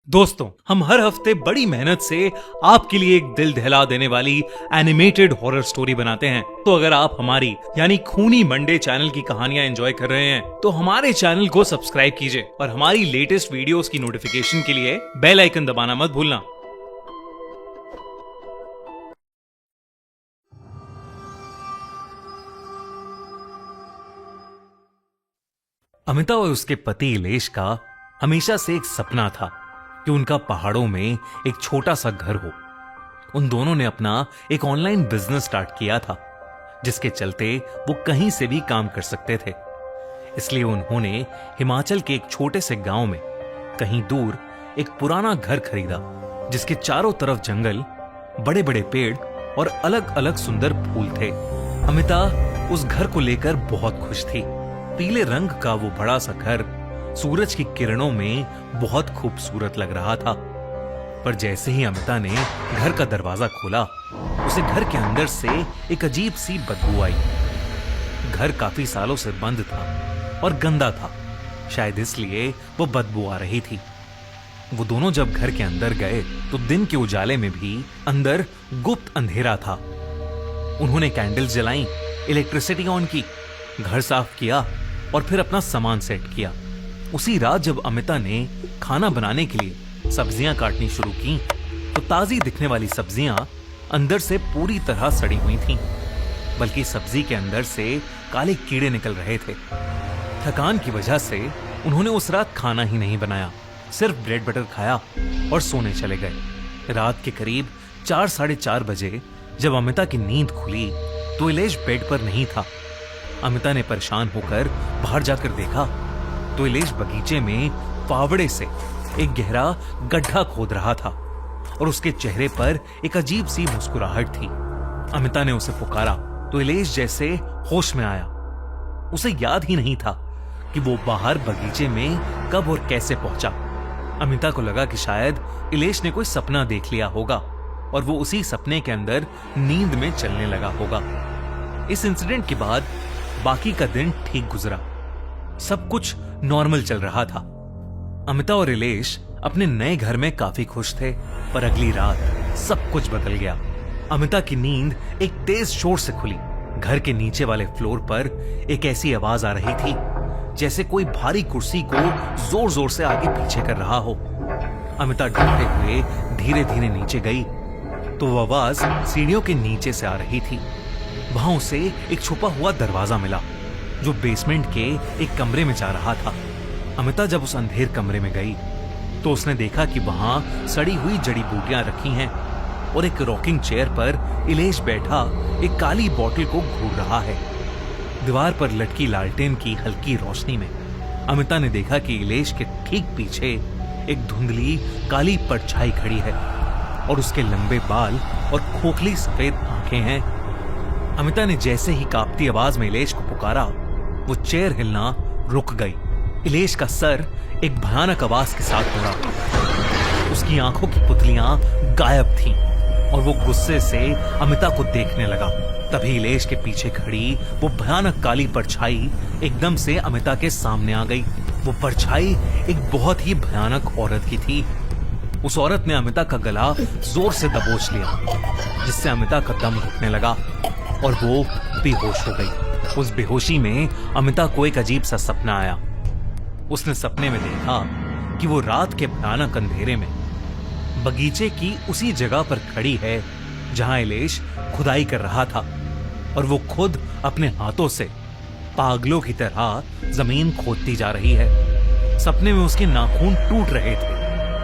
दोस्तों, हम हर हफ्ते बड़ी मेहनत से आपके लिए एक दिल दहला देने वाली एनिमेटेड हॉरर स्टोरी बनाते हैं। तो अगर आप हमारी यानी खूनी मंडे चैनल की कहानियां एंजॉय कर रहे हैं तो हमारे चैनल को सब्सक्राइब कीजिए और हमारी लेटेस्ट वीडियोस की नोटिफिकेशन के लिए बेल आइकन दबाना मत भूलना। अमिता और उसके पति इलेश का हमेशा से एक सपना था कि उनका पहाड़ों में एक छोटा सा घर हो। उन दोनों ने अपना एक ऑनलाइन बिजनेस स्टार्ट किया था, जिसके चलते वो कहीं से भी काम कर सकते थे। इसलिए उन्होंने हिमाचल के एक छोटे से गांव में कहीं दूर एक पुराना घर खरीदा, जिसके चारों तरफ जंगल, बड़े बड़े पेड़ और अलग अलग सुंदर फूल थे। अमिता उस घर को लेकर बहुत खुश थी। पीले रंग का वो बड़ा सा घर सूरज की किरणों में बहुत खूबसूरत लग रहा था। पर जैसे ही अमिता ने घर का दरवाजा खोला, उसे घर के अंदर से एक अजीब सी बदबू आई। घर काफी सालों से बंद था और गंदा था, शायद इसलिए वो बदबू आ रही थी। वो दोनों जब घर के अंदर गए तो दिन के उजाले में भी अंदर गुप्त अंधेरा था। उन्होंने कैंडल्स जलाई, इलेक्ट्रिसिटी ऑन की, घर साफ किया और फिर अपना सामान सेट किया। उसी रात जब अमिता ने खाना बनाने के लिए सब्जियां काटनी शुरू की तो ताजी दिखने वाली सब्जियां अंदर से पूरी तरह सड़ी हुई थीं, बल्कि सब्जी के अंदर से काले कीड़े निकल रहे थे। थकान की वजह से उन्होंने उस रात खाना ही नहीं बनाया, सिर्फ ब्रेड बटर खाया और सोने चले गए। रात के करीब 4-4:30 बजे जब अमिता की नींद खुली तो इलेश बेड पर नहीं था। अमिता ने परेशान होकर बाहर जाकर देखा तो इलेश बगीचे में फावड़े से एक गहरा गड्ढा खोद रहा था और उसके चेहरे पर एक अजीब सी मुस्कुराहट थी। अमिता ने उसे पुकारा तो इलेश जैसे होश में आया। उसे याद ही नहीं था कि वो बाहर बगीचे में कब और कैसे पहुंचा। अमिता को लगा कि शायद इलेश ने कोई सपना देख लिया होगा और वो उसी सपने के अंदर नींद में चलने लगा होगा। इस इंसिडेंट के बाद बाकी का दिन ठीक गुजरा, सब कुछ नॉर्मल चल रहा था। अमिता और इलेश अपने नए घर में काफी खुश थे, पर अगली रात सब कुछ बदल गया। अमिता की नींद एक तेज शोर से खुली। घर के नीचे वाले फ्लोर पर एक ऐसी आवाज आ रही थी जैसे कोई भारी कुर्सी को जोर जोर से आगे पीछे कर रहा हो। अमिता डरते हुए धीरे धीरे नीचे गई तो वो आवाज सीढ़ियों के नीचे से आ रही थी। वहां उसे एक छुपा हुआ दरवाजा मिला जो बेसमेंट के एक कमरे में जा रहा था। अमिता जब उस अंधेर कमरे में गई तो उसने देखा कि वहां सड़ी हुई जड़ी बूटियां रखी हैं और एक रॉकिंग चेयर पर इलेश बैठा एक काली बोतल को घूर रहा है। दीवार पर लटकी लालटेन की हल्की रोशनी में अमिता ने देखा कि इलेश के ठीक पीछे एक धुंधली काली परछाई खड़ी है और उसके लंबे बाल और खोखली सफेद आंखें हैं। अमिता ने जैसे ही कांपती आवाज में इलेश को पुकारा, वो चेयर हिलना रुक गई। इलेश का सर एक भयानक आवाज के साथ मुड़ा। उसकी आंखों की पुतलियां गायब थीं और वो गुस्से से अमिता को देखने लगा। तभी इलेश के पीछे खड़ी वो भयानक काली परछाई एकदम से अमिता के सामने आ गई। वो परछाई एक बहुत ही भयानक औरत की थी। उस औरत ने अमिता का गला जोर से दबोच लिया, जिससे अमिता का दम घुटने लगा और वो बेहोश हो गई। उस बेहोशी में अमिता को एक अजीब सा सपना आया। उसने सपने में देखा कि वो रात के भयानक अंधेरे में बगीचे की उसी जगह पर खड़ी है जहां इलेश खुदाई कर रहा था और वो खुद अपने हाथों से पागलों की तरह जमीन खोदती जा रही है। सपने में उसके नाखून टूट रहे थे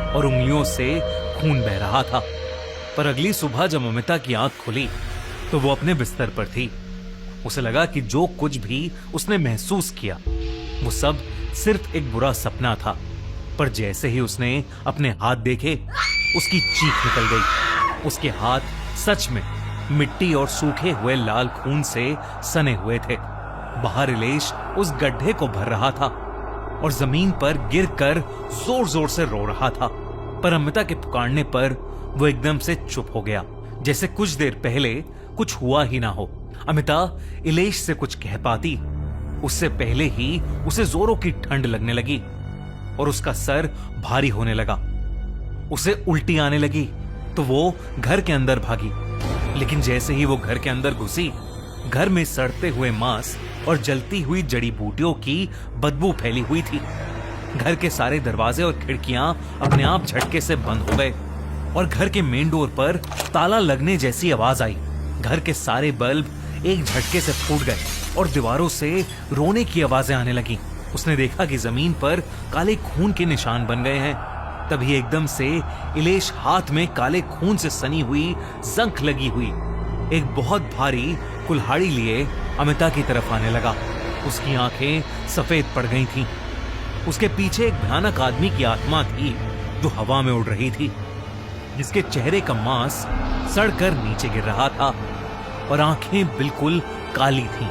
और उंगलियों से खून बह रहा था। पर अगली सुबह जब अमिता की आंख खुली तो वो अपने बिस्तर पर थी। उसे लगा कि जो कुछ भी उसने महसूस किया वो सब सिर्फ एक बुरा सपना था। पर जैसे ही उसने अपने हाथ देखे, उसकी चीख निकल गई। उसके हाथ सच में मिट्टी और सूखे हुए लाल खून से सने हुए थे। बाहर इलेश उस गड्ढे को भर रहा था और जमीन पर गिरकर जोर जोर से रो रहा था। पर अमिता के पुकारने पर वो एकदम से चुप हो गया, जैसे कुछ देर पहले कुछ हुआ ही ना हो। अमिता इलेश से कुछ कह पाती उससे पहले ही उसे जोरों की ठंड लगने लगी और उसका सर भारी होने लगा। उसे उल्टी आने लगी तो वो घर के अंदर भागी। लेकिन जैसे ही वो घर के अंदर घुसी, घर में सड़ते हुए मांस और जलती हुई जड़ी बूटियों की बदबू फैली हुई थी। घर के सारे दरवाजे और खिड़कियां अपने आप झटके से बंद हो गए और घर के मेन डोर पर ताला लगने जैसी आवाज आई। घर के सारे बल्ब एक झटके से फूट गए और दीवारों से रोने की आवाजें आने लगी। उसने देखा कि जमीन पर काले खून के निशान बन गए हैं। तभी एकदम से इलेश हाथ में काले खून से सनी हुई जंख लगी हुई एक बहुत भारी कुल्हाड़ी लिए अमिता की तरफ आने लगा। उसकी आंखें सफेद पड़ गई थीं। उसके पीछे एक भयानक आदमी की आत्मा थी जो हवा में उड़ रही थी, जिसके चेहरे का मांस सड़कर नीचे गिर रहा था और आंखें बिल्कुल काली थीं।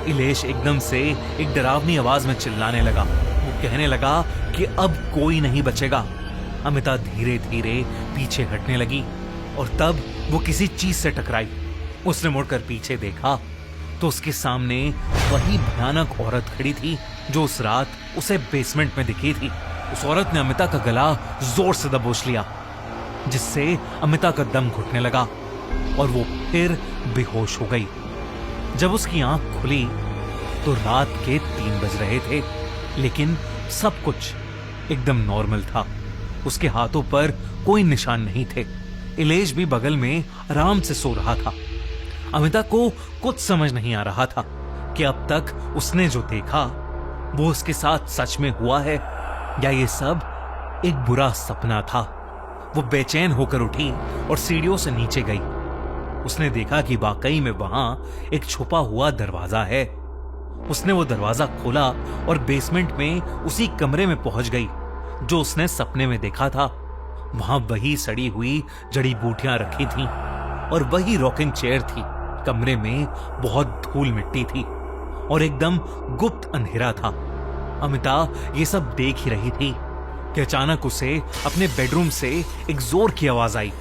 इलेश एकदम से एक डरावनी आवाज में चिल्लाने लगा। वो कहने लगा कि अब कोई नहीं बचेगा। अमिता धीरे धीरे पीछे हटने लगी और तब वो किसी चीज से टकराई। उसने मुड़कर पीछे देखा तो उसके सामने वही भयानक औरत खड़ी थी जो उस रात उसे बेसमेंट में दिखी थी। उस औरत ने अमिता का गला जोर से दबोच लिया, जिससे अमिता का दम घुटने लगा और वो फिर बेहोश हो गई। जब उसकी आंख खुली तो रात के 3 बज रहे थे, लेकिन सब कुछ एकदम नॉर्मल था। उसके हाथों पर कोई निशान नहीं थे। इलेश भी बगल में आराम से सो रहा था। अमिता को कुछ समझ नहीं आ रहा था कि अब तक उसने जो देखा वो उसके साथ सच में हुआ है या ये सब एक बुरा सपना था। वो बेचैन होकर उठी और सीढ़ियों से नीचे गई। उसने देखा कि वाकई में वहां एक छुपा हुआ दरवाजा है। उसने वो दरवाजा खोला और बेसमेंट में उसी कमरे में पहुंच गई जो उसने सपने में देखा था। वहां वही सड़ी हुई जड़ी बूटियां रखी थीं और वही रॉकिंग चेयर थी। कमरे में बहुत धूल मिट्टी थी और एकदम गुप्त अंधेरा था। अमिता ये सब देख ही रही थी कि अचानक उसे अपने बेडरूम से एक जोर की आवाज आई।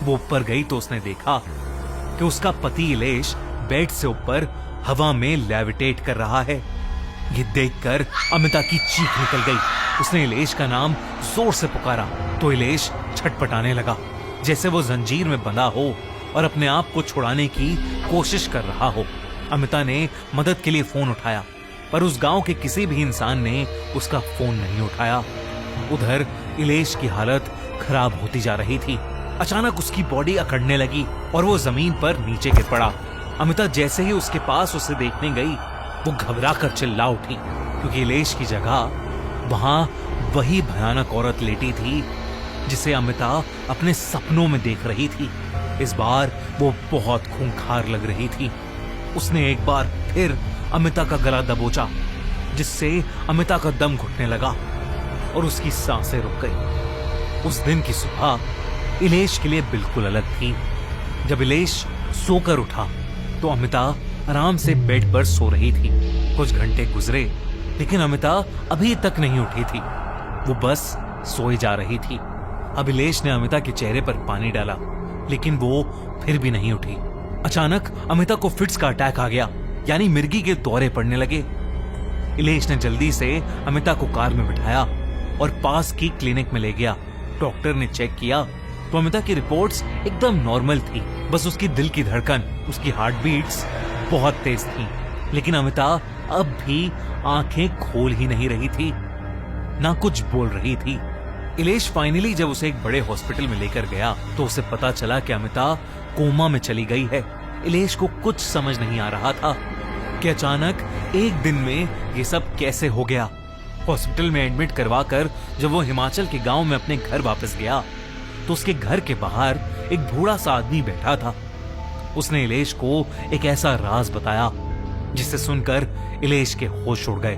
वो ऊपर गई तो उसने देखा कि उसका पति इलेश बेड से ऊपर हवा में लेविटेट कर रहा है। ये देखकर अमिता की चीख निकल गई। उसने इलेश का नाम जोर से पुकारा तो इलेश छटपटाने लगा, जैसे वो जंजीर में बंधा हो और अपने आप को छुड़ाने की कोशिश कर रहा हो। अमिता ने मदद के लिए फोन उठाया, पर उस गांव के किसी भी इंसान ने उसका फोन नहीं उठाया। उधर इलेश की हालत खराब होती जा रही थी। अचानक उसकी बॉडी अकड़ने लगी और वो जमीन पर नीचे गिर पड़ा। अमिता जैसे ही उसके पास उसे देखने गई, वो घबरा कर चिल्ला उठी, क्योंकि इलेश की जगह वहां वही भयानक औरत लेटी थी जिसे अमिता अपने सपनों में देख रही थी। इस बार वो बहुत खूंखार लग रही थी। उसने एक बार फिर अमिता का गला दबोचा, जिससे अमिता का दम घुटने लगा और उसकी सांसें रुक गई। उस दिन की सुबह इलेश के लिए बिल्कुल अलग थी। जब इलेश सोकर उठा तो अमिता आराम से बेड पर सो रही थी। कुछ घंटे गुजरे, लेकिन अमिता अभी तक नहीं उठी थी। वो बस सोई जा रही थी। अब इलेश ने अमिता के चेहरे पर पानी डाला, लेकिन वो फिर भी नहीं उठी। अचानक अमिता को फिट्स का अटैक आ गया, यानी मिर्गी के दौरे पड़ने लगे। इलेश ने जल्दी से अमिता को कार में बिठाया और पास की क्लिनिक में ले गया। डॉक्टर ने चेक किया तो अमिता की रिपोर्ट्स एकदम नॉर्मल थी। बस उसकी दिल की धड़कन, उसकी हार्ट बीट्स बहुत तेज थी। लेकिन अमिता अब भी आंखें खोल ही नहीं रही थी, ना कुछ बोल रही थी। इलेश फाइनली जब उसे एक बड़े हॉस्पिटल में लेकर गया तो उसे पता चला कि अमिता कोमा में चली गई है। इलेश को कुछ समझ नहीं आ रहा था कि अचानक एक दिन में ये सब कैसे हो गया। हॉस्पिटल में एडमिट करवाकर जब वो हिमाचल के गांव में अपने घर वापस गया तो उसके घर के बाहर एक बूढ़ा सा आदमी बैठा था। उसने इलेश को एक ऐसा राज बताया जिसे सुनकर इलेश के होश उड़ गए।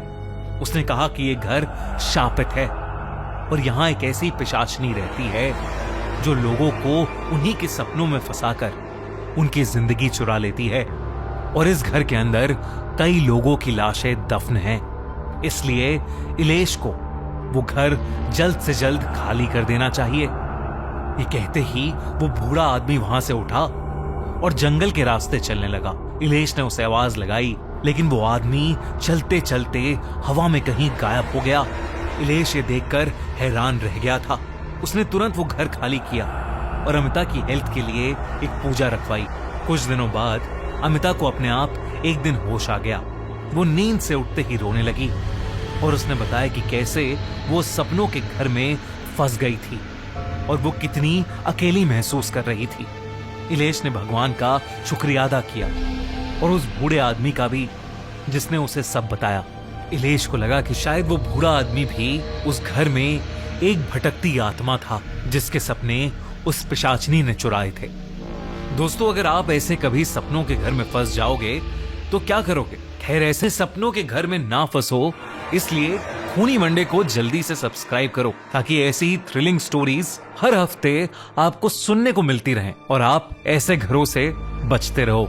उसने कहा कि ये घर शापित है और यहाँ एक ऐसी पिशाचनी रहती है जो लोगों को उन्हीं के सपनों में फंसाकर उनकी जिंदगी चुरा लेती है। और इस घर के अंदर कई लोगों की लाशें दफन हैं। इसलिए इलेश को वो घर जल्द से जल्द खाली कर देना चाहिए। ये कहते ही वो बूढ़ा आदमी वहां से उठा और जंगल के रास्ते चलने लगा। इलेश ने उसे आवाज लगाई, लेकिन वो आदमी चलते चलते हवा में कहीं गायब हो गया। इलेश ये देखकर हैरान रह गया था। उसने तुरंत वो घर खाली किया और अमिता की हेल्थ के लिए एक पूजा रखवाई। कुछ दिनों बाद अमिता को अपने आप एक दिन होश आ गया। वो नींद से उठते ही रोने लगी और उसने बताया कि कैसे वो सपनों के घर में फंस गई थी और वो कितनी अकेली महसूस कर रही थी। इलेश ने भगवान का शुक्रिया अदा किया और उस बूढ़े आदमी का भी, जिसने उसे सब बताया। इलेश को लगा कि शायद वो बूढ़ा आदमी भी उस घर में एक भटकती आत्मा था जिसके सपने उस पिशाचनी ने चुराए थे। दोस्तों, अगर आप ऐसे कभी सपनों के घर में फंस जाओगे तो क्या करोगे? खैर, ऐसे सपनों के घर में ना फंसो, इसलिए खूनी मंडे को जल्दी से सब्सक्राइब करो ताकि ऐसी ही थ्रिलिंग स्टोरीज हर हफ्ते आपको सुनने को मिलती रहें और आप ऐसे घरों से बचते रहो।